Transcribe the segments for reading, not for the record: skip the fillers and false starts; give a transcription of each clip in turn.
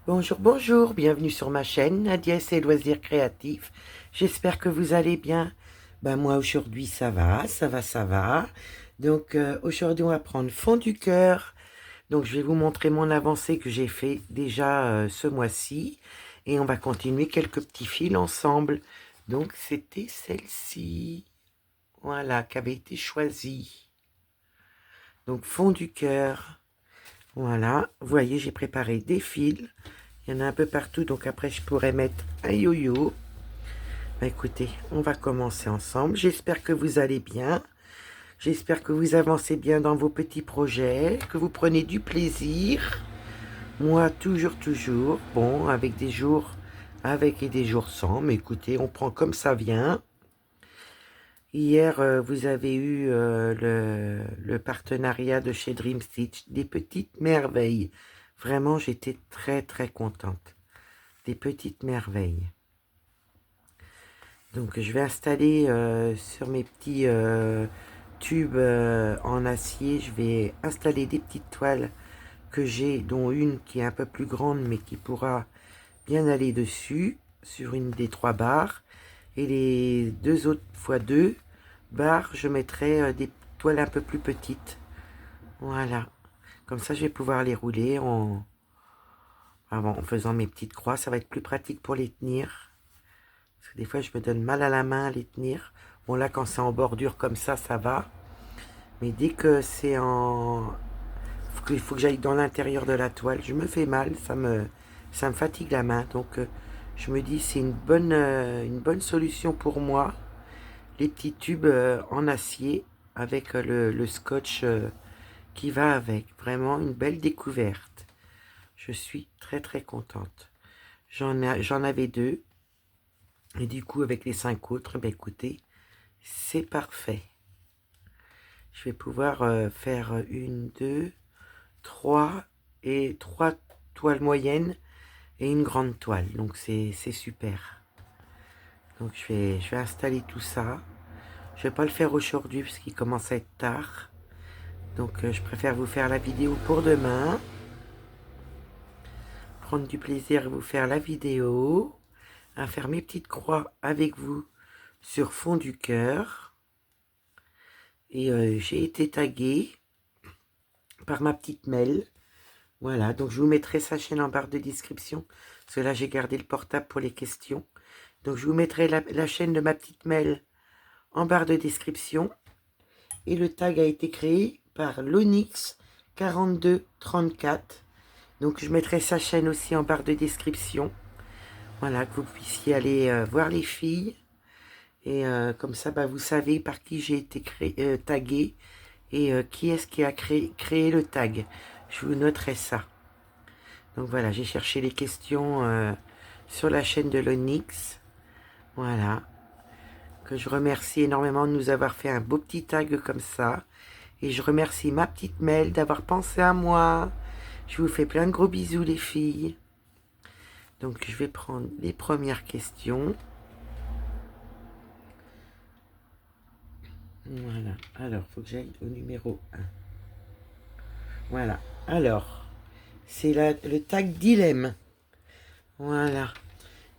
Bonjour, bonjour, bienvenue sur ma chaîne Nadia et ses loisirs créatifs. J'espère que vous allez bien. Ben moi aujourd'hui ça va, ça va, ça va. Donc aujourd'hui on va prendre fond du cœur. Donc je vais vous montrer mon avancée que j'ai fait déjà ce mois-ci. Et on va continuer quelques petits fils ensemble. Donc c'était celle-ci, voilà, qui avait été choisie. Donc fond du cœur, voilà. Vous voyez j'ai préparé des fils. Il y en a un peu partout, donc après je pourrais mettre un yo-yo. Bah, écoutez, on va commencer ensemble. J'espère que vous allez bien. J'espère que vous avancez bien dans vos petits projets, que vous prenez du plaisir. Moi, toujours, toujours. Bon, avec des jours avec et des jours sans. Mais écoutez, on prend comme ça vient. Hier, vous avez eu le partenariat de chez Dream Stitch, des petites merveilles. Vraiment, j'étais très, très contente. Des petites merveilles. Donc je vais installer sur mes petits tubes en acier, je vais installer des petites toiles que j'ai, dont une qui est un peu plus grande mais qui pourra bien aller dessus, sur une des 3 barres. Et les 2 autres fois 2 barres, je mettrai des toiles un peu plus petites. Voilà. Comme ça, je vais pouvoir les rouler en faisant mes petites croix. Ça va être plus pratique pour les tenir. Parce que des fois, je me donne mal à la main à les tenir. Bon, là, quand c'est en bordure comme ça va. Mais dès que c'est en... Il faut que j'aille dans l'intérieur de la toile, je me fais mal, ça me fatigue la main. Donc, je me dis, c'est une bonne solution pour moi. Les petits tubes en acier avec le scotch qui va avec. Vraiment une belle découverte. Je suis très, très contente. J'en avais 2. Et du coup, avec les 5 autres, ben écoutez, c'est parfait. Je vais pouvoir faire une, deux, trois et 3 toiles moyennes et une grande toile. Donc c'est super. Donc je vais installer tout ça. Je vais pas le faire aujourd'hui parce qu'il commence à être tard. Donc je préfère vous faire la vidéo pour demain. Prendre du plaisir à vous faire la vidéo. À faire mes petites croix avec vous sur fond du cœur. Et j'ai été taguée par ma petite Mel. Voilà, donc je vous mettrai sa chaîne en barre de description, parce que là j'ai gardé le portable pour les questions. Donc je vous mettrai la chaîne de ma petite Mel en barre de description. Et le tag a été créé par l'Onyx 4234. Donc je mettrai sa chaîne aussi en barre de description. Voilà, que vous puissiez aller voir les filles. Et comme ça, bah, vous savez par qui j'ai été tagué et qui est-ce qui a créé le tag. Je vous noterai ça. Donc voilà, j'ai cherché les questions sur la chaîne de l'Onyx. Voilà. Que je remercie énormément de nous avoir fait un beau petit tag comme ça. Et je remercie ma petite Mel d'avoir pensé à moi. Je vous fais plein de gros bisous les filles. Donc je vais prendre les premières questions. Voilà. Alors, faut que j'aille au numéro 1. Voilà. Alors, c'est le tag dilemme. Voilà.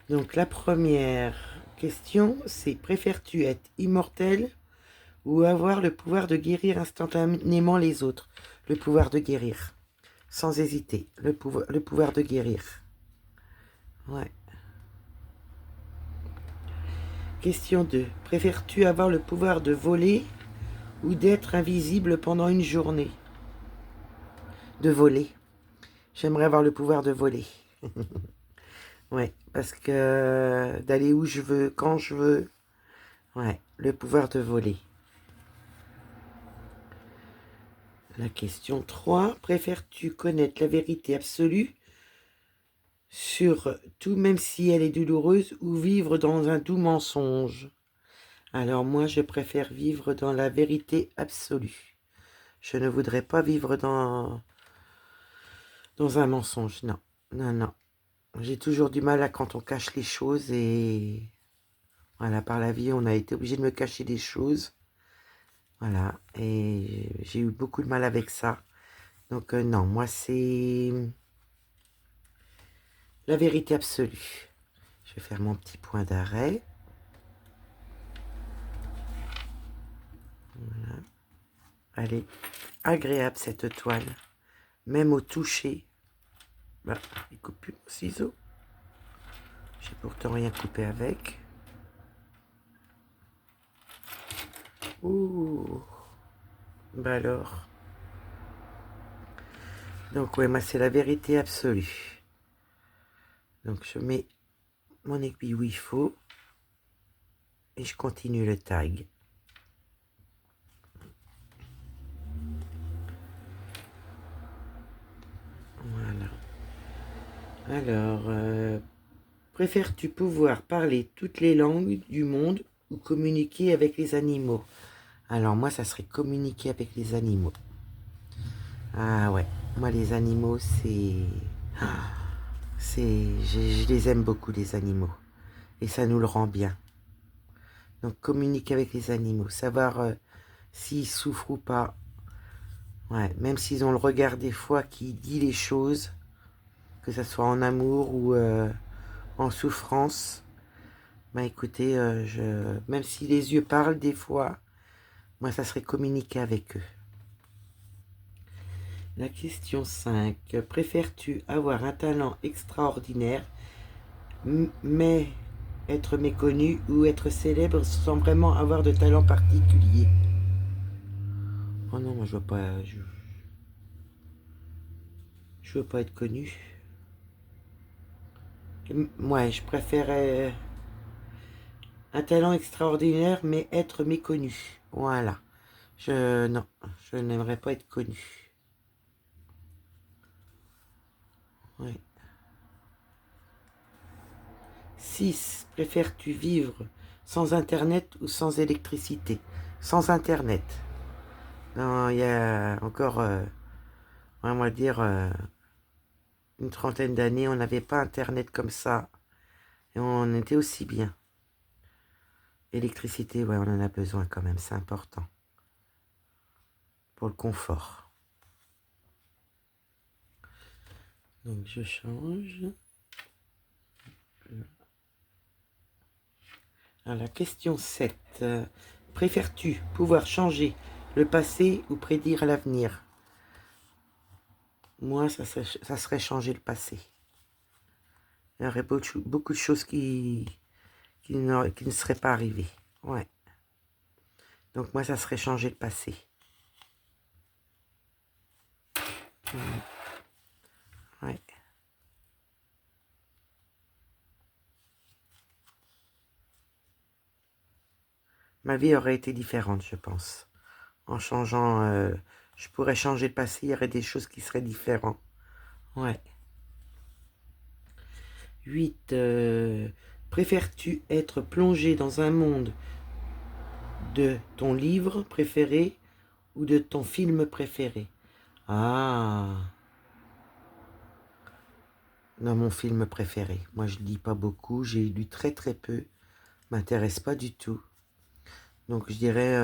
Donc la première question, c'est préfères-tu être immortel ou avoir le pouvoir de guérir instantanément les autres? Le pouvoir de guérir. Sans hésiter. Le pouvoir de guérir. Ouais. Question 2. Préfères-tu avoir le pouvoir de voler ou d'être invisible pendant une journée? De voler. J'aimerais avoir le pouvoir de voler. Ouais, parce que d'aller où je veux, quand je veux. Ouais, le pouvoir de voler. La question 3. Préfères-tu connaître la vérité absolue sur tout, même si elle est douloureuse, ou vivre dans un doux mensonge? Alors moi, je préfère vivre dans la vérité absolue. Je ne voudrais pas vivre dans un mensonge, non. Non, non. J'ai toujours du mal à quand on cache les choses et... Voilà, par la vie, on a été obligé de me cacher des choses. Voilà, et j'ai eu beaucoup de mal avec ça. Donc non, moi c'est... la vérité absolue. Je vais faire mon petit point d'arrêt. Voilà. Elle est agréable cette toile, même au toucher. Bah, il coupe plus mon ciseau. J'ai pourtant rien coupé avec. Ouh. Bah alors. Donc ouais, moi c'est la vérité absolue. Donc je mets mon aiguille où il faut. Et je continue le tag. Voilà. Alors, préfères-tu pouvoir parler toutes les langues du monde ou communiquer avec les animaux? Alors moi, ça serait communiquer avec les animaux. Ah ouais, moi les animaux, je les aime beaucoup les animaux. Et ça nous le rend bien. Donc communiquer avec les animaux, savoir s'ils souffrent ou pas. Ouais, même s'ils ont le regard des fois qui dit les choses, que ce soit en amour ou en souffrance. Bah écoutez, même si les yeux parlent des fois, moi ça serait communiquer avec eux. La question 5. Préfères-tu avoir un talent extraordinaire, mais être méconnu, ou être célèbre sans vraiment avoir de talent particulier? Oh non, moi je veux pas... Je veux pas être connu. Ouais, je préférais un talent extraordinaire, mais être méconnu. Voilà. Non, je n'aimerais pas être connu. Ouais. 6. Préfères-tu vivre sans Internet ou sans électricité? Sans Internet. Non, il y a encore, on va dire, une trentaine d'années, on n'avait pas Internet comme ça. Et on était aussi bien. Électricité, ouais, on en a besoin quand même, c'est important. Pour le confort. Donc je change. Alors, la question 7. Préfères-tu pouvoir changer le passé ou prédire l'avenir? Moi, ça serait changer le passé. Il y aurait beaucoup de choses qui ne seraient pas arrivées. Ouais. Donc moi, ça serait changer le passé. Ouais. Ma vie aurait été différente, je pense. En changeant, je pourrais changer le passé, il y aurait des choses qui seraient différentes. Ouais. 8. Préfères-tu être plongé dans un monde de ton livre préféré ou de ton film préféré? Ah, dans mon film préféré. Moi, je lis pas beaucoup, j'ai lu très très peu. M'intéresse pas du tout. Donc, je dirais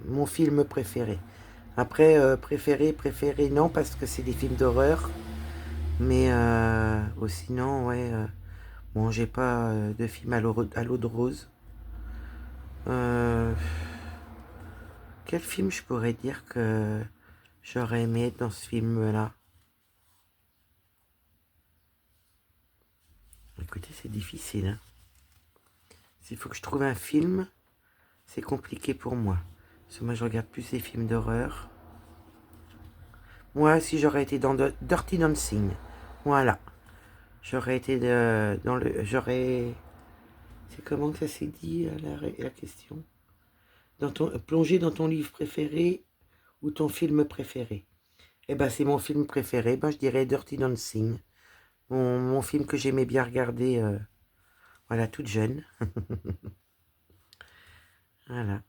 mon film préféré. Après, préféré, non, parce que c'est des films d'horreur. Mais sinon, ouais. Bon, j'ai pas de film à l'eau de rose. Quel film je pourrais dire que j'aurais aimé être dans ce film-là? Écoutez, c'est difficile. Hein. S'il faut que je trouve un film, c'est compliqué pour moi. Parce que moi, je regarde plus les films d'horreur. Moi, si j'aurais été dans Dirty Dancing, voilà. J'aurais été dans le... C'est comment que ça s'est dit, la question? Plonger dans ton livre préféré ou ton film préféré? Eh ben, c'est mon film préféré. Ben, je dirais Dirty Dancing. Mon film que j'aimais bien regarder, voilà, toute jeune. Voilà.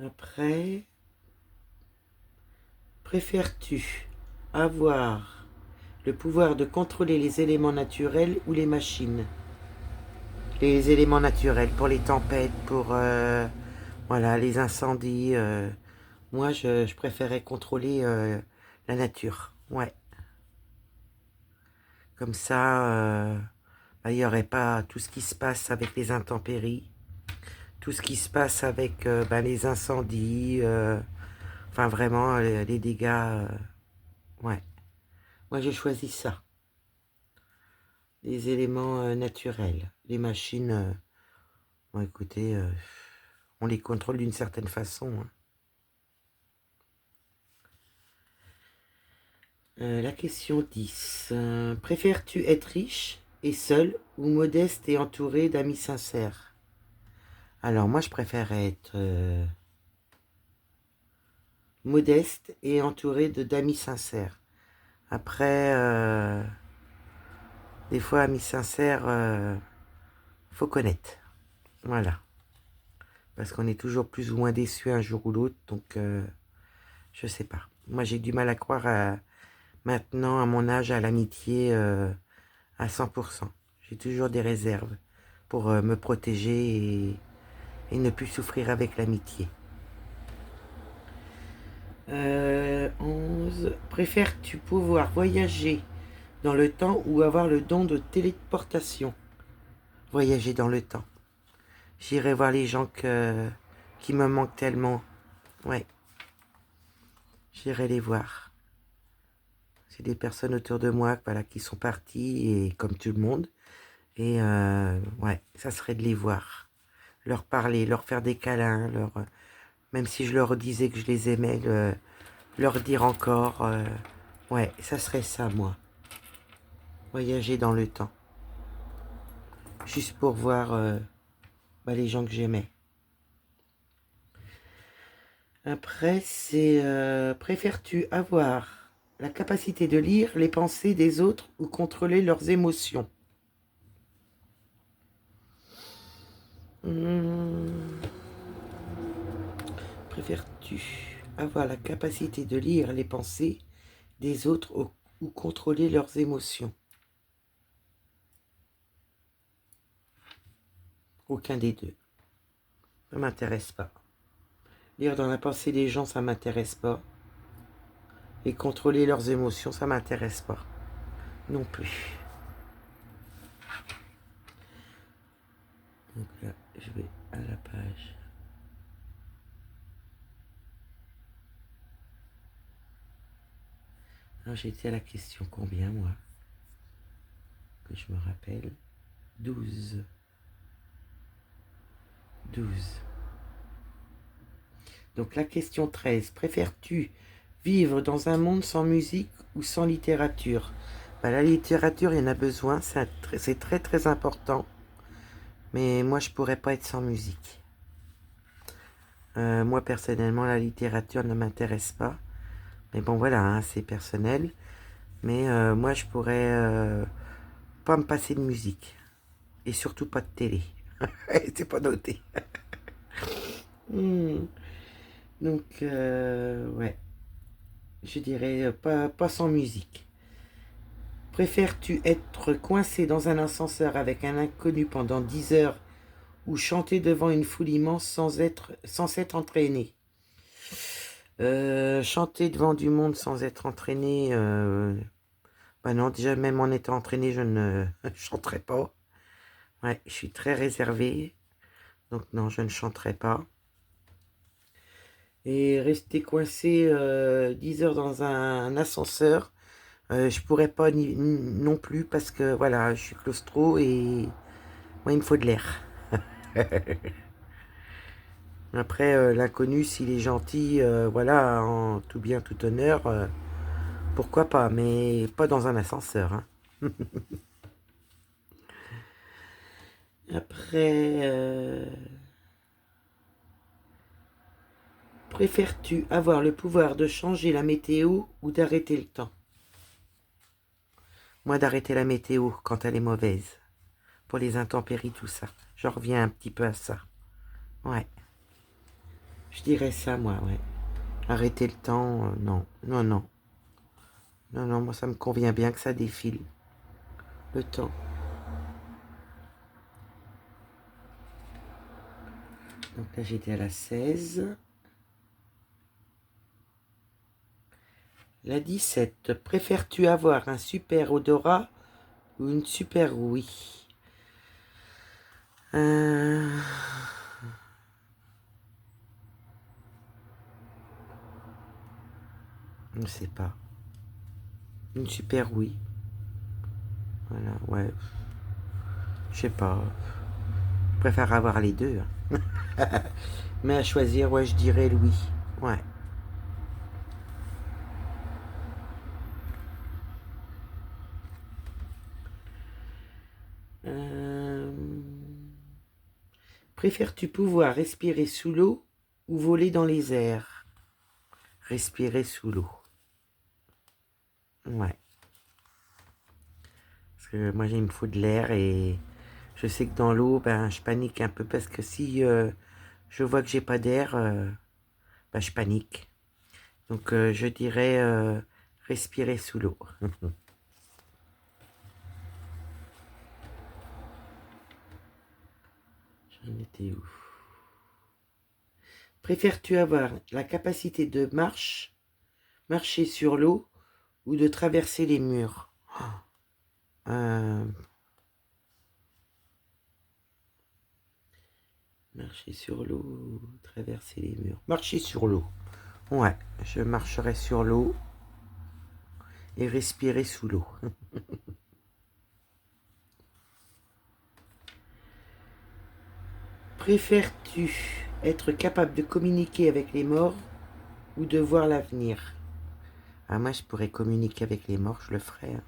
Après, préfères-tu avoir le pouvoir de contrôler les éléments naturels ou les machines? Les éléments naturels, pour les tempêtes, pour voilà, les incendies. Moi, je préférais contrôler la nature. Ouais. Comme ça, bah, il n'y aurait pas tout ce qui se passe avec les intempéries, tout ce qui se passe avec bah, les incendies, enfin vraiment les dégâts. Ouais, moi j'ai choisi ça, les éléments naturels. Les machines, bon écoutez, on les contrôle d'une certaine façon, hein. La question 10. Préfères-tu être riche et seul ou modeste et entouré d'amis sincères? Alors moi je préfère être modeste et entouré d'amis sincères. Après, des fois amis sincères, faut connaître. Voilà. Parce qu'on est toujours plus ou moins déçu un jour ou l'autre, donc je sais pas. Moi j'ai du mal à croire maintenant à mon âge à l'amitié à 100%. J'ai toujours des réserves pour me protéger et ne plus souffrir avec l'amitié. 11. Préfères-tu pouvoir voyager dans le temps ou avoir le don de téléportation? Voyager dans le temps. J'irai voir les gens qui me manquent tellement. Ouais, j'irai les voir. C'est des personnes autour de moi voilà, qui sont parties, et comme tout le monde. Et ouais, ça serait de les voir. Leur parler, leur faire des câlins, même si je leur disais que je les aimais, leur dire encore. Ouais, ça serait ça, moi. Voyager dans le temps. Juste pour voir bah, les gens que j'aimais. Après, c'est préfères-tu avoir la capacité de lire les pensées des autres ou contrôler leurs émotions? Hmm. Préfères-tu avoir la capacité de lire les pensées des autres ou contrôler leurs émotions? Aucun des deux. Ça m'intéresse pas. Lire dans la pensée des gens, ça m'intéresse pas. Et contrôler leurs émotions, ça m'intéresse pas. Non plus. Donc là, je vais à la page. Alors j'étais à la question combien, moi? Que je me rappelle. 12. 12. Donc la question 13. Préfères-tu vivre dans un monde sans musique ou sans littérature? Bah, la littérature, il y en a besoin, c'est très très important. Mais moi, je pourrais pas être sans musique. Moi, personnellement, la littérature ne m'intéresse pas. Mais bon, voilà, hein, c'est personnel. Mais moi, je pourrais pas me passer de musique. Et surtout pas de télé. C'est pas noté. Hmm. Donc, ouais. Je dirais pas sans musique. Préfères-tu être coincé dans un ascenseur avec un inconnu pendant 10 heures ou chanter devant une foule immense sans s'être entraîné? Chanter devant du monde sans être entraîné, bah non, déjà même en étant entraîné, je ne chanterai pas. Ouais, je suis très réservée, donc non, je ne chanterai pas. Et rester coincé 10 heures dans un ascenseur, je pourrais pas non plus parce que voilà, je suis claustro et moi il me faut de l'air. Après, l'inconnu, s'il est gentil, voilà, en tout bien, tout honneur, pourquoi pas, mais pas dans un ascenseur, hein. Après, préfères-tu avoir le pouvoir de changer la météo ou d'arrêter le temps? Moi, d'arrêter la météo quand elle est mauvaise, pour les intempéries, tout ça. J'en reviens un petit peu à ça. Ouais, je dirais ça, moi, ouais. Arrêter le temps, non, non, non. Non, non, moi, ça me convient bien que ça défile, le temps. Donc là, j'étais à la 16. La 17. Préfères-tu avoir un super odorat ou une super oui. Je ne sais pas. Une super oui. Voilà, ouais. Je sais pas. Je préfère avoir les deux, hein. Mais à choisir, ouais, je dirais le oui. Ouais. Euh, Préfères-tu pouvoir respirer sous l'eau ou voler dans les airs? Respirer sous l'eau. Ouais. Parce que moi, il me faut de l'air et je sais que dans l'eau, ben, je panique un peu parce que si je vois que j'ai pas d'air, ben, je panique. Donc, je dirais respirer sous l'eau. J'en étais où? Préfères-tu avoir la capacité de marcher sur l'eau ou de traverser les murs? Euh, Marcher sur l'eau, traverser les murs. Marcher sur l'eau. Ouais, je marcherai sur l'eau et respirer sous l'eau. Préfères-tu être capable de communiquer avec les morts ou de voir l'avenir? Ah, moi, je pourrais communiquer avec les morts, je le ferais, hein.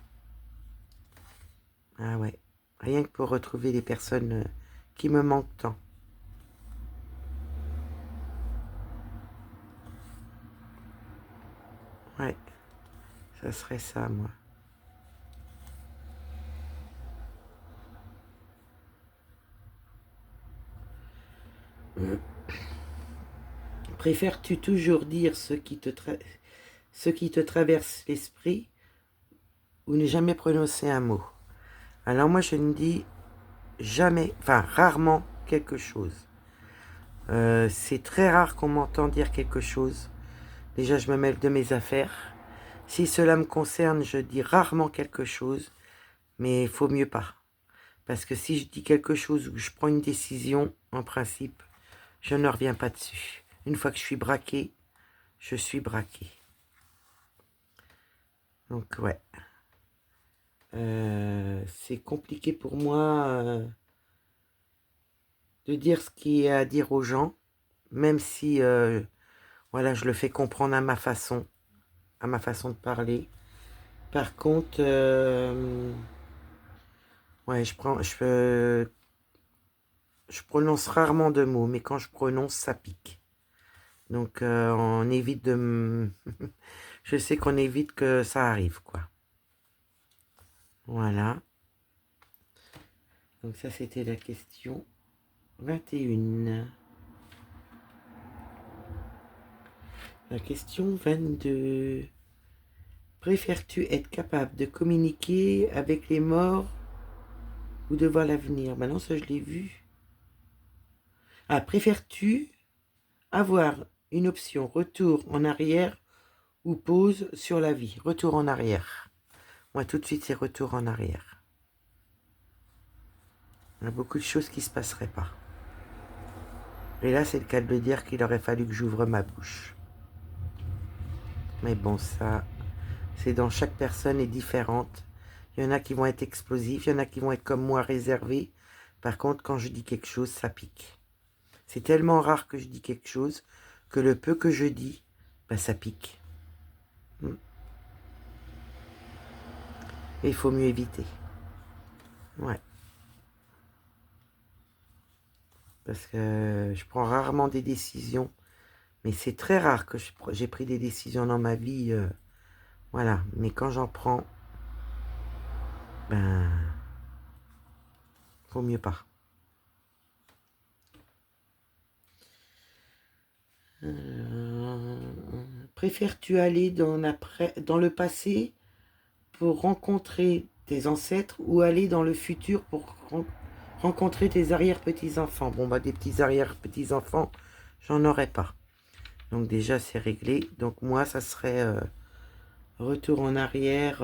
Ah ouais, rien que pour retrouver les personnes qui me manquent tant. Ouais, ça serait ça, moi. Préfères-tu toujours dire ce qui te traverse l'esprit ou ne jamais prononcer un mot? Alors moi, je ne dis jamais, enfin rarement quelque chose. C'est très rare qu'on m'entende dire quelque chose. Déjà, je me mêle de mes affaires. Si cela me concerne, je dis rarement quelque chose, mais il faut mieux pas. Parce que si je dis quelque chose ou que je prends une décision, en principe, je ne reviens pas dessus. Une fois que je suis braqué, je suis braqué. Donc ouais, c'est compliqué pour moi de dire ce qui est à dire aux gens, même si voilà, je le fais comprendre à ma façon de parler. Par contre, ouais, je prononce rarement de mots, mais quand je prononce, ça pique. Donc, on évite de... je sais qu'on évite que ça arrive, quoi. Voilà. Donc ça, c'était la question 21. La question 22. Préfères-tu être capable de communiquer avec les morts ou de voir l'avenir? Ben non, ça, je l'ai vu. Ah, préfères-tu avoir une option retour en arrière ou pause sur la vie? Retour en arrière. Moi, tout de suite, c'est retour en arrière. Il y a beaucoup de choses qui ne se passeraient pas. Et là, c'est le cas de le dire qu'il aurait fallu que j'ouvre ma bouche. Mais bon, ça, c'est dans chaque personne est différente. Il y en a qui vont être explosifs, il y en a qui vont être comme moi réservés. Par contre, quand je dis quelque chose, ça pique. C'est tellement rare que je dis quelque chose que le peu que je dis, ben, ça pique. Et il faut mieux éviter. Ouais. Parce que je prends rarement des décisions. Mais c'est très rare que j'ai pris des décisions dans ma vie. Voilà. Mais quand j'en prends, ben, faut mieux pas. Préfères-tu aller dans le passé pour rencontrer tes ancêtres ou aller dans le futur pour rencontrer tes arrière-petits-enfants? Bon, bah, des petits arrière-petits-enfants, j'en aurais pas. Donc déjà, c'est réglé. Donc moi, ça serait retour en arrière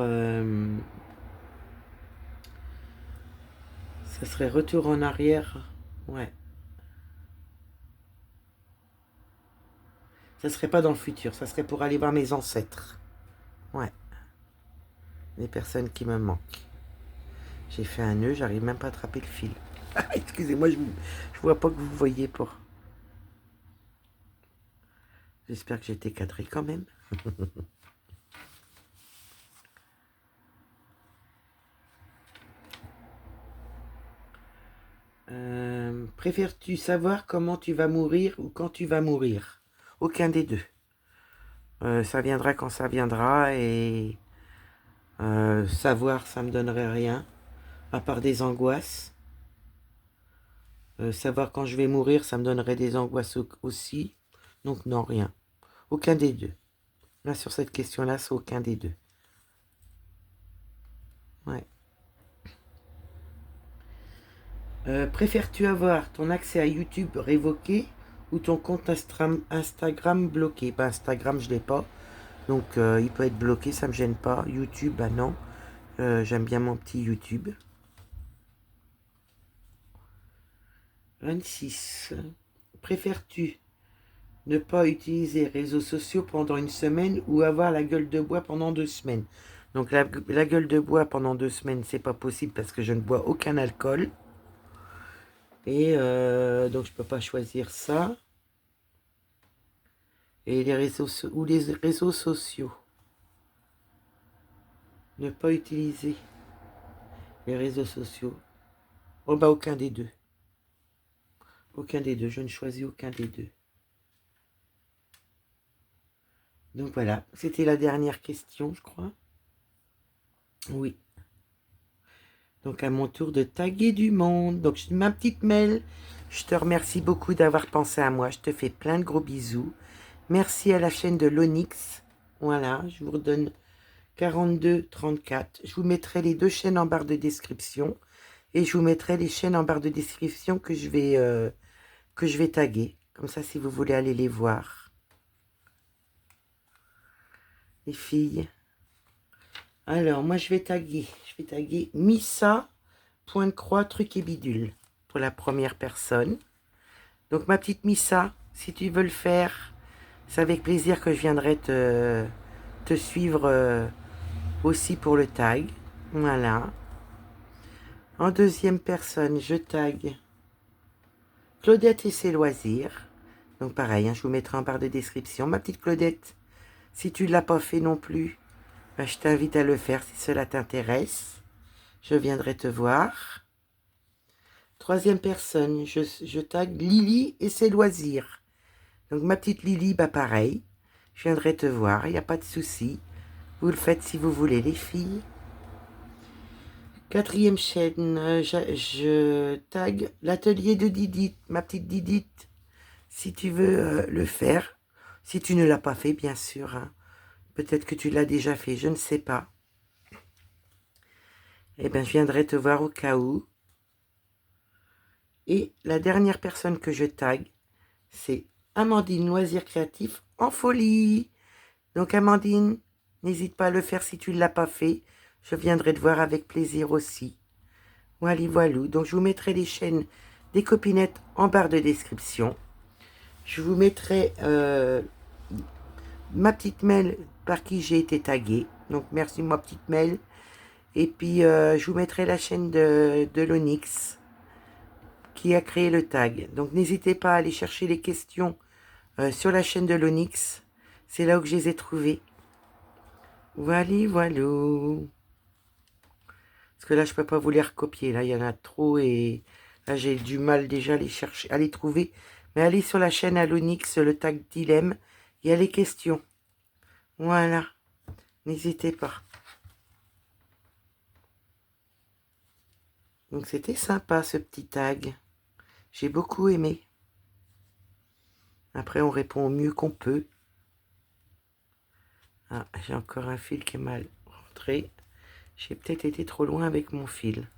Ça serait retour en arrière. Ouais. Ça serait pas dans le futur. Ça serait pour aller voir mes ancêtres. Ouais. Les personnes qui me manquent. J'ai fait un nœud, j'arrive même pas à attraper le fil. Excusez-moi, je vois pas que vous voyez pas. J'espère que j'ai été cadré quand même. Préfères-tu savoir comment tu vas mourir ou quand tu vas mourir? Aucun des deux. Ça viendra quand ça viendra et savoir, ça me donnerait rien, à part des angoisses. Savoir quand je vais mourir, ça me donnerait des angoisses aussi. Donc non, rien. Aucun des deux. Là, sur cette question-là, c'est aucun des deux. Ouais. Préfères-tu avoir ton accès à YouTube révoqué ou ton compte Instagram bloqué? Ben, Instagram, je l'ai pas. Donc, il peut être bloqué, ça me gêne pas. YouTube, bah non. J'aime bien mon petit YouTube. 26. Préfères-tu ne pas utiliser réseaux sociaux pendant une semaine ou avoir la gueule de bois pendant 2 semaines? Donc, la gueule de bois pendant 2 semaines, c'est pas possible parce que je ne bois aucun alcool. Et donc, je peux pas choisir ça. Et les réseaux sociaux. Ne pas utiliser les réseaux sociaux. Oh bah aucun des deux. Aucun des deux. Je ne choisis aucun des deux. Donc voilà. C'était la dernière question, je crois. Oui. Donc à mon tour de taguer du monde. Donc ma petite Mel, je te remercie beaucoup d'avoir pensé à moi. Je te fais plein de gros bisous. Merci à la chaîne de l'Onyx. Voilà. Je vous redonne 42,34. Je vous mettrai les 2 chaînes en barre de description. Et je vous mettrai les chaînes en barre de description que je vais taguer. Comme ça, si vous voulez aller les voir. Les filles. Alors, moi, je vais taguer. Missa, point de croix, truc et bidule. Pour la première personne. Donc, ma petite Missa, si tu veux le faire, c'est avec plaisir que je viendrai te suivre aussi pour le tag. Voilà. En deuxième personne, je tag Claudette et ses loisirs. Donc pareil, hein, je vous mettrai en barre de description. Ma petite Claudette, si tu ne l'as pas fait non plus, ben, je t'invite à le faire si cela t'intéresse. Je viendrai te voir. Troisième personne, je tag Lily et ses loisirs. Donc ma petite Lily, bah pareil, je viendrai te voir, il n'y a pas de souci. Vous le faites si vous voulez les filles. Quatrième chaîne, je tag l'atelier de Didit, ma petite Didit. Si tu veux le faire, si tu ne l'as pas fait, bien sûr, hein. Peut-être que tu l'as déjà fait, je ne sais pas. Eh bien, je viendrai te voir au cas où. Et la dernière personne que je tag, c'est Amandine Loisirs Créatifs en folie. Donc Amandine, n'hésite pas à le faire si tu ne l'as pas fait. Je viendrai te voir avec plaisir aussi. Voilà, voilou. Donc je vous mettrai les chaînes des copinettes en barre de description. Je vous mettrai ma petite mail par qui j'ai été taguée. Donc merci ma petite mail. Et puis je vous mettrai la chaîne de l'Onyx qui a créé le tag. Donc n'hésitez pas à aller chercher les questions sur la chaîne de l'Onyx. C'est là où je les ai trouvées. Voilà, voilou. Parce que là, je peux pas vous les recopier. Là, il y en a trop et là, j'ai du mal déjà à les chercher, à les trouver. Mais allez sur la chaîne à l'Onyx, le tag dilemme. Il y a les questions. Voilà. N'hésitez pas. Donc, c'était sympa, ce petit tag. J'ai beaucoup aimé. Après, on répond au mieux qu'on peut. Ah, j'ai encore un fil qui est mal rentré. J'ai peut-être été trop loin avec mon fil.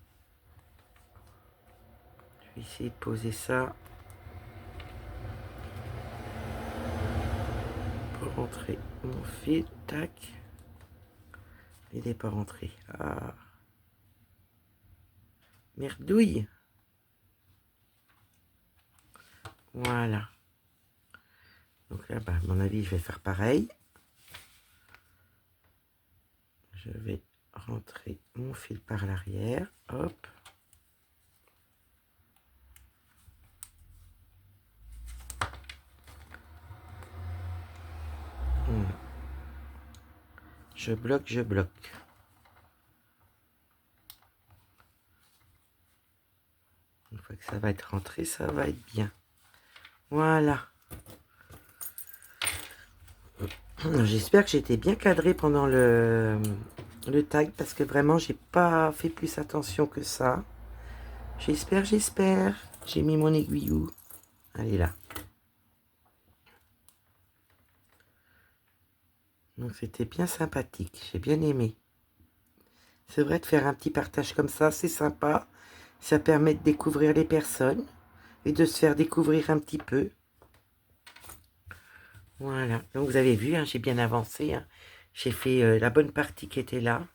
Je vais essayer de poser ça pour rentrer mon fil. Tac. Il n'est pas rentré. Ah. Merdouille. Voilà. Donc là, bah, à mon avis, je vais faire pareil. Je vais rentrer mon fil par l'arrière. Hop. Je bloque, je bloque. Une fois que ça va être rentré, ça va être bien. Voilà. J'espère que j'étais bien cadré pendant le tag parce que vraiment, j'ai pas fait plus attention que ça. J'espère. J'ai mis mon aiguille où? Elle est là. Donc c'était bien sympathique. J'ai bien aimé. C'est vrai de faire un petit partage comme ça, c'est sympa. Ça permet de découvrir les personnes et de se faire découvrir un petit peu. Voilà. Donc vous avez vu, hein, j'ai bien avancé. Hein. J'ai fait la bonne partie qui était là.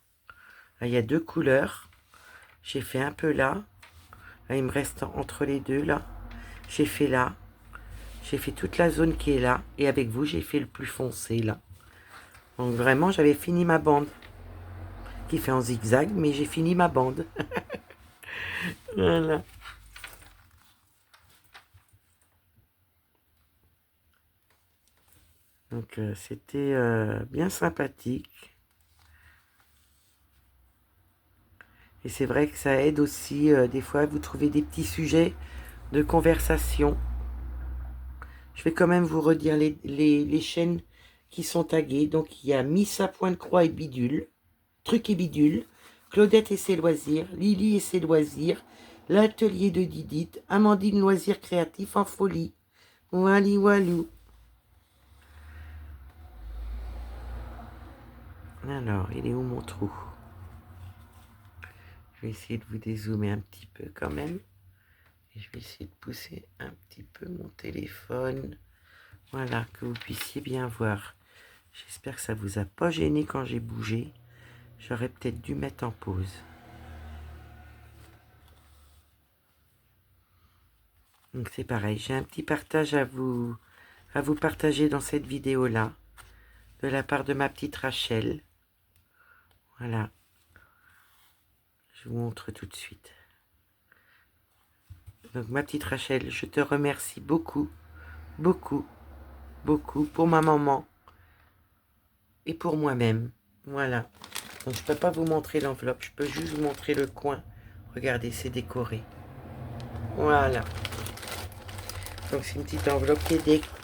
Là, il y a 2 couleurs. J'ai fait un peu là. Là, il me reste entre les deux, là. J'ai fait là. J'ai fait toute la zone qui est là. Et avec vous, j'ai fait le plus foncé, là. Donc vraiment, j'avais fini ma bande. Qui fait en zigzag, mais j'ai fini ma bande. Voilà. Donc c'était bien sympathique. Et c'est vrai que ça aide aussi, des fois, vous trouvez des petits sujets de conversation. Je vais quand même vous redire les chaînes qui sont taguées. Donc il y a Missa Point de Croix et Bidule, Truc et Bidule, Claudette et ses loisirs, Lily et ses loisirs, l'atelier de Didite, Amandine Loisirs Créatifs en folie. Wally Walou. Alors, il est où mon trou? Je vais essayer de vous dézoomer un petit peu quand même. Et je vais essayer de pousser un petit peu mon téléphone. Voilà, que vous puissiez bien voir. J'espère que ça vous a pas gêné quand j'ai bougé. J'aurais peut-être dû mettre en pause. Donc c'est pareil, j'ai un petit partage à vous partager dans cette vidéo-là, de la part de ma petite Rachel. Voilà. Je vous montre tout de suite. Donc ma petite Rachel, je te remercie beaucoup, beaucoup, beaucoup pour ma maman et pour moi-même. Voilà. Donc je peux pas vous montrer l'enveloppe, je peux juste vous montrer le coin. Regardez, c'est décoré. Voilà. Donc c'est une petite enveloppe qui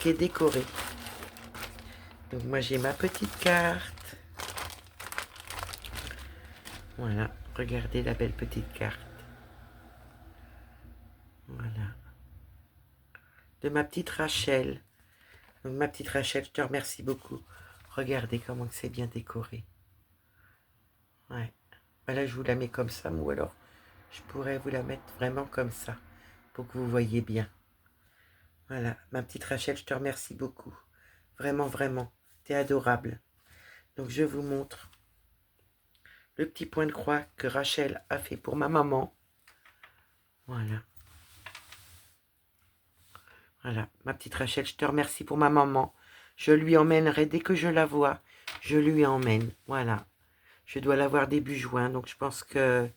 est décorée. Donc moi j'ai ma petite carte. Voilà, regardez la belle petite carte. Voilà. De ma petite Rachel. Donc ma petite Rachel, je te remercie beaucoup. Regardez comment c'est bien décoré. Ouais. Voilà, je vous la mets comme ça, ou alors je pourrais vous la mettre vraiment comme ça, pour que vous voyez bien. Voilà, ma petite Rachel, je te remercie beaucoup. Vraiment, vraiment. T'es adorable. Donc je vous montre le petit point de croix que Rachel a fait pour ma maman. Voilà. Voilà, ma petite Rachel, je te remercie pour ma maman. Je lui emmènerai dès que je la vois. Je lui emmène. Voilà. Je dois la voir début juin. Donc je pense que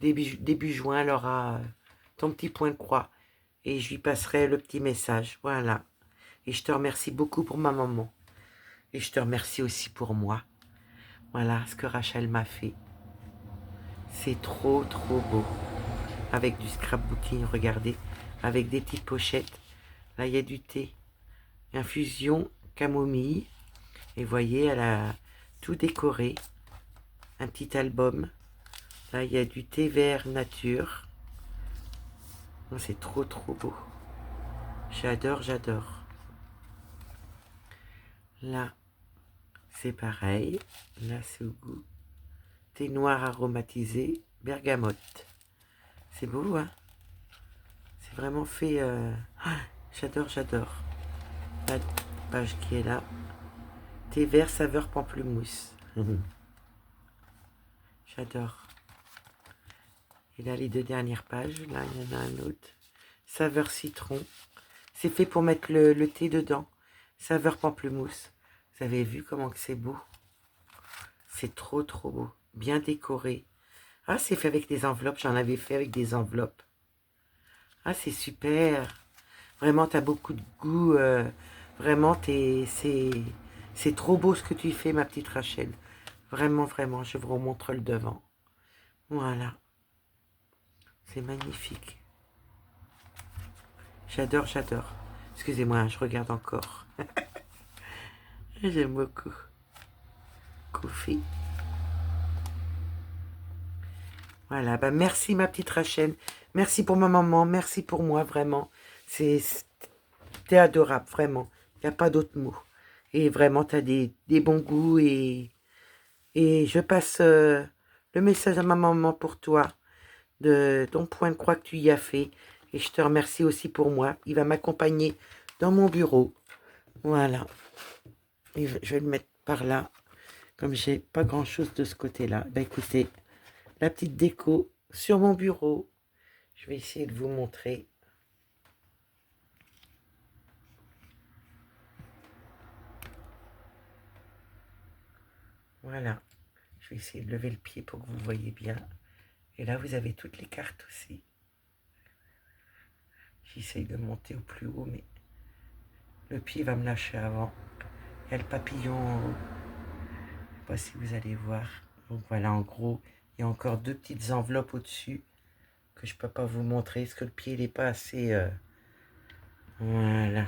début juin, elle aura ton petit point de croix. Et je lui passerai le petit message. Voilà. Et je te remercie beaucoup pour ma maman. Et je te remercie aussi pour moi. Voilà ce que Rachel m'a fait. C'est trop, trop beau. Avec du scrapbooking, regardez. Avec des petites pochettes. Là, il y a du thé. Infusion camomille. Et voyez, elle a tout décoré. Un petit album. Là, il y a du thé vert nature. Oh, c'est trop, trop beau. J'adore, j'adore. Là, c'est pareil. Là, c'est au goût. Thé noir aromatisé, bergamote. C'est beau, hein? C'est vraiment fait... Ah, j'adore, j'adore. La page qui est là. Thé vert saveur pamplemousse. J'adore. Et là, les 2 dernières pages. Là, il y en a un autre. Saveur citron. C'est fait pour mettre le thé dedans. Saveur pamplemousse. Vous avez vu comment que c'est beau? C'est trop trop beau. Bien décoré. Ah, c'est fait avec des enveloppes. J'en avais fait avec des enveloppes. Ah, c'est super. Vraiment, tu as beaucoup de goût. Vraiment, c'est trop beau ce que tu fais, ma petite Rachel. Vraiment, vraiment. Je vous remontre le devant. Voilà. C'est magnifique. J'adore, j'adore. Excusez-moi, je regarde encore. J'aime beaucoup. Kofi. Voilà, bah merci ma petite Rachel. Merci pour ma maman, merci pour moi, vraiment. T'es adorable, vraiment. Il n'y a pas d'autre mot. Et vraiment, tu as des bons goûts et je passe le message à ma maman pour toi, de ton point de croix que tu y as fait. Et je te remercie aussi pour moi. Il va m'accompagner dans mon bureau. Voilà. Et je vais le mettre par là, comme j'ai pas grand-chose de ce côté-là. Bah écoutez, la petite déco sur mon bureau. Je vais essayer de vous montrer. Voilà. Je vais essayer de lever le pied pour que vous voyez bien. Et là, vous avez toutes les cartes aussi. J'essaye de monter au plus haut, mais le pied va me lâcher avant. Il y a le papillon en haut. Je ne sais pas si vous allez voir. Donc voilà, en gros, il y a encore deux petites enveloppes au-dessus que je ne peux pas vous montrer parce que le pied n'est pas assez... Voilà.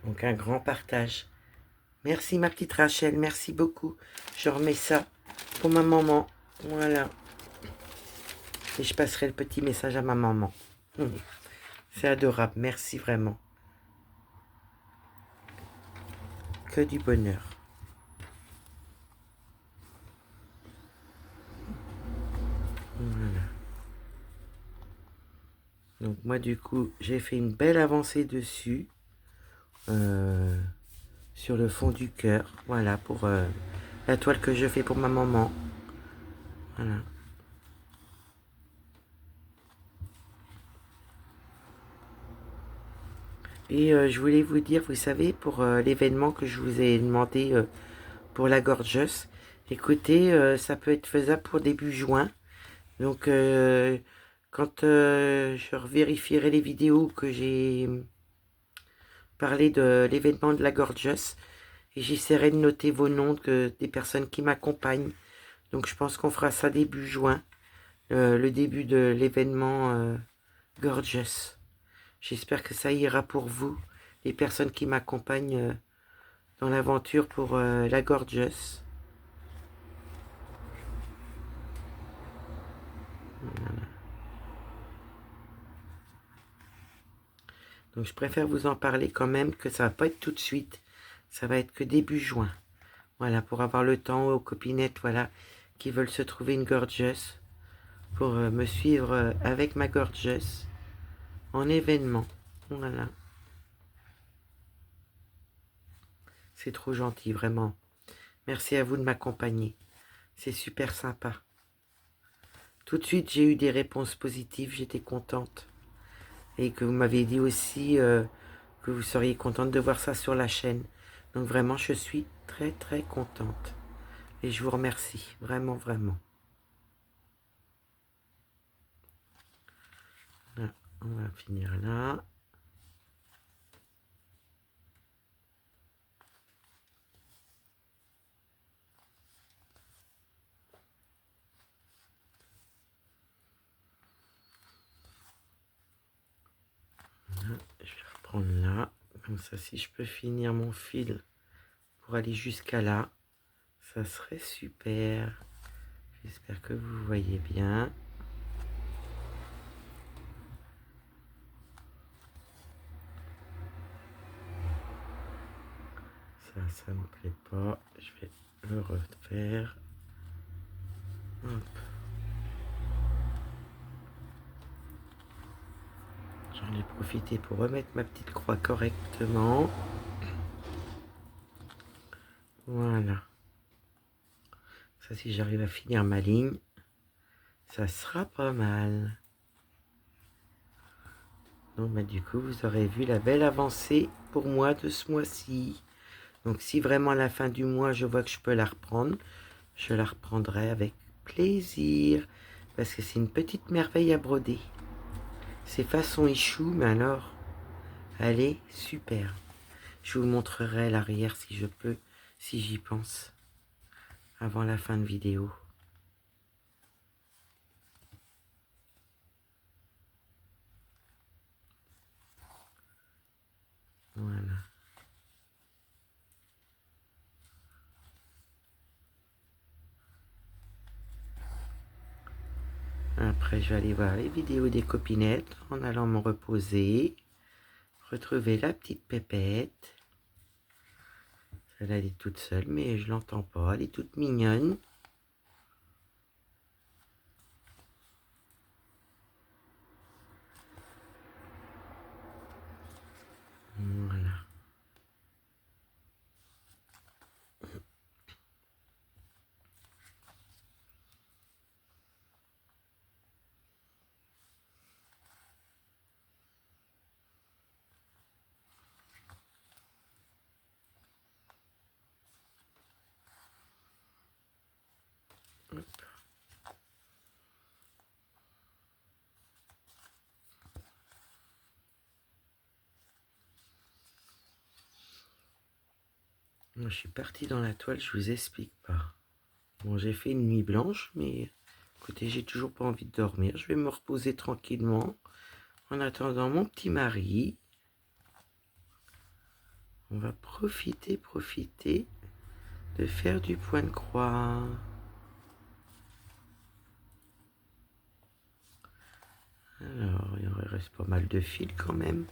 Donc un grand partage. Merci ma petite Rachel, merci beaucoup. Je remets ça pour ma maman. Voilà. Et je passerai le petit message à ma maman. C'est adorable, merci vraiment. Que du bonheur. Voilà. Donc moi du coup, j'ai fait une belle avancée dessus. Sur le fond du cœur. Voilà, pour la toile que je fais pour ma maman. Voilà. Et je voulais vous dire, vous savez, pour l'événement que je vous ai demandé pour la Gorgeous, écoutez, ça peut être faisable pour début juin. Donc, quand je vérifierai les vidéos que j'ai parlé de l'événement de la Gorgeous, et j'essaierai de noter vos noms des personnes qui m'accompagnent. Donc, je pense qu'on fera ça début juin, le début de l'événement Gorgeous. J'espère que ça ira pour vous, les personnes qui m'accompagnent dans l'aventure pour la Gorgeous. Voilà. Donc je préfère vous en parler quand même, que ça va pas être tout de suite. Ça va être que début juin. Voilà, pour avoir le temps aux copinettes, voilà, qui veulent se trouver une Gorgeous, pour me suivre avec ma Gorgeous en événement. Voilà. C'est trop gentil, vraiment. Merci à vous de m'accompagner. C'est super sympa. Tout de suite, j'ai eu des réponses positives, j'étais contente. Et que vous m'avez dit aussi que vous seriez contente de voir ça sur la chaîne. Donc vraiment, je suis très très contente. Et je vous remercie, vraiment, vraiment. Là, on va finir là. Là, je vais reprendre là. Comme ça, si je peux finir mon fil pour aller jusqu'à là, ça serait super. J'espère que vous voyez bien. Ça me plaît pas. Je vais le refaire. Hop. J'en ai profité pour remettre ma petite croix correctement. Voilà. Ça, si j'arrive à finir ma ligne, ça sera pas mal. Donc bah, du coup, vous aurez vu la belle avancée pour moi de ce mois-ci. Donc si vraiment à la fin du mois, je vois que je peux la reprendre, je la reprendrai avec plaisir. Parce que c'est une petite merveille à broder. C'est façon échoue, mais alors, elle est super. Je vous montrerai l'arrière si je peux, si j'y pense, avant la fin de vidéo. Voilà. Après, je vais aller voir les vidéos des copinettes en allant me reposer. Retrouver la petite pépette. Elle est toute seule, mais je l'entends pas. Elle est toute mignonne. Voilà. Je suis partie dans la toile, je vous explique pas. Bon, j'ai fait une nuit blanche, mais écoutez, j'ai toujours pas envie de dormir. Je vais me reposer tranquillement en attendant mon petit mari. On va profiter de faire du point de croix. Alors, il reste pas mal de fils quand même.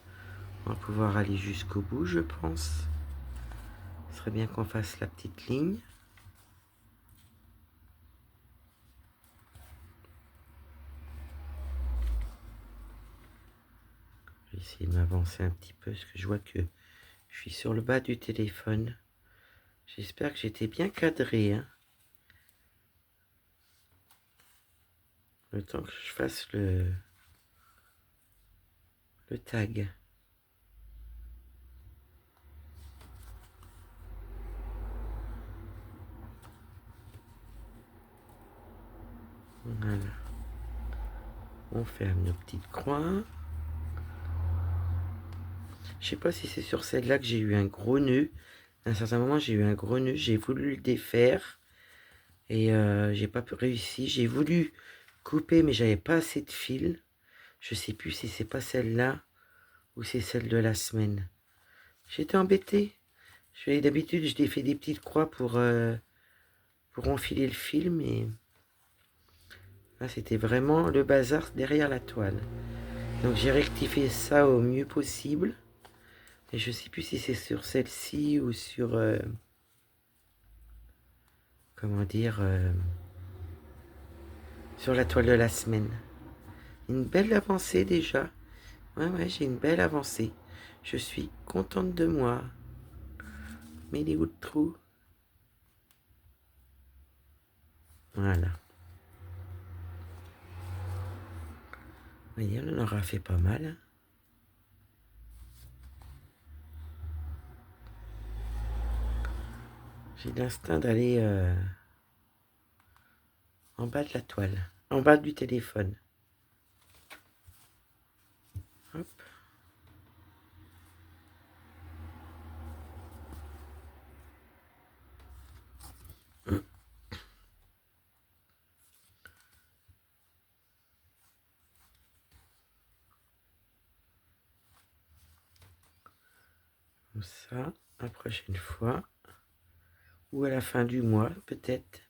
On va pouvoir aller jusqu'au bout, je pense. Ce serait bien qu'on fasse la petite ligne. Je vais essayer de m'avancer un petit peu, parce que je vois que je suis sur le bas du téléphone. J'espère que j'étais bien cadré, hein. Le temps que je fasse le tag. Voilà. On ferme nos petites croix. Je sais pas si c'est sur celle-là que j'ai eu un gros nœud. À un certain moment, j'ai eu un gros nœud. J'ai voulu le défaire. Et j'ai pas réussi. J'ai voulu couper, mais j'avais pas assez de fil. Je sais plus si c'est pas celle-là ou c'est celle de la semaine. J'étais embêté. D'habitude, je fais des petites croix pour enfiler le fil, mais là, c'était vraiment le bazar derrière la toile. Donc j'ai rectifié ça au mieux possible. Et je sais plus si c'est sur celle-ci ou sur... comment dire... sur la toile de la semaine. Une belle avancée déjà. Ouais, j'ai une belle avancée. Je suis contente de moi. Mais il est où le trou? Voilà. Vous voyez, on en aura fait pas mal. J'ai l'instinct d'aller en bas de la toile. En bas du téléphone. Hop. Comme ça, la prochaine fois. Ou à la fin du mois, peut-être.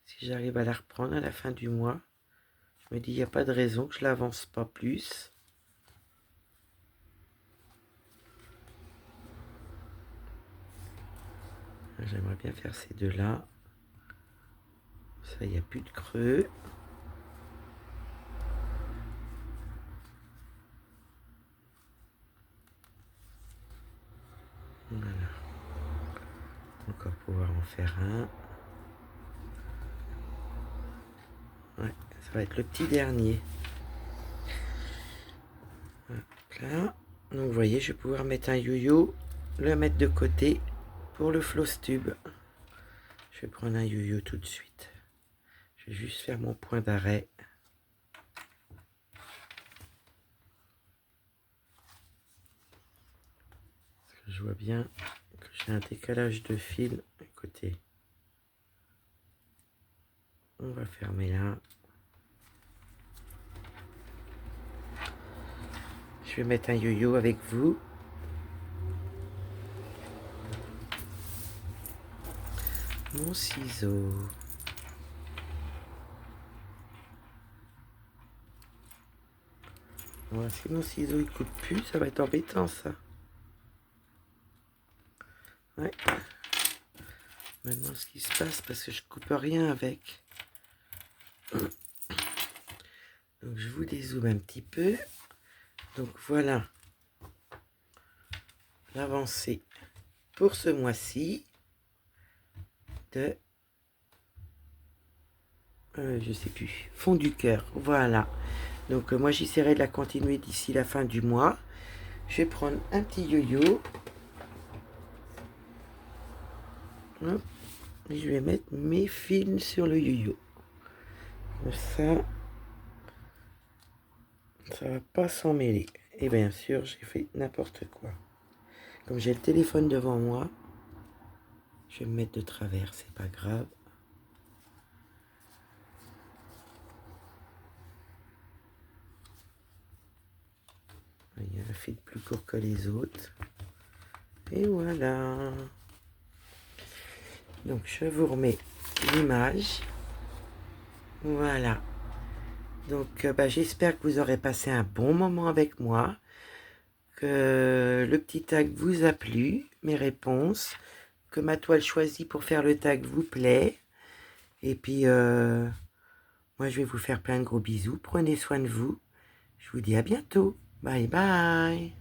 Si j'arrive à la reprendre à la fin du mois. Je me dis, il n'y a pas de raison que je l'avance pas plus. J'aimerais bien faire ces deux-là. Ça, il n'y a plus de creux. Voilà. Encore pouvoir en faire un. Ouais, ça va être le petit dernier. Hop ça. Donc vous voyez, je vais pouvoir mettre un yo-yo, le mettre de côté pour le floss tube. Je vais prendre un yo-yo tout de suite. Je vais juste faire mon point d'arrêt. Je vois bien que j'ai un décalage de fil à côté. On va fermer là. Je vais mettre un yo-yo avec vous. Mon ciseau. Voilà, si mon ciseau il coupe plus, ça va être embêtant ça. Ouais. Maintenant ce qui se passe, parce que je coupe rien avec. Donc je vous dézoome un petit peu. Donc voilà l'avancée pour ce mois-ci de je sais plus, fond du cœur. Voilà. Donc moi j'essaierai de la continuer d'ici la fin du mois. Je vais prendre un petit yo-yo. Hop. Et je vais mettre mes fils sur le yo-yo. Comme ça va pas s'en mêler. Et bien sûr, j'ai fait n'importe quoi. Comme j'ai le téléphone devant moi, je vais me mettre de travers, c'est pas grave. Il y a un fil plus court que les autres. Et voilà. Donc je vous remets l'image. Voilà. Donc j'espère que vous aurez passé un bon moment avec moi. Que le petit tag vous a plu, mes réponses. Que ma toile choisie pour faire le tag vous plaît. Et puis, moi je vais vous faire plein de gros bisous. Prenez soin de vous. Je vous dis à bientôt. Bye bye.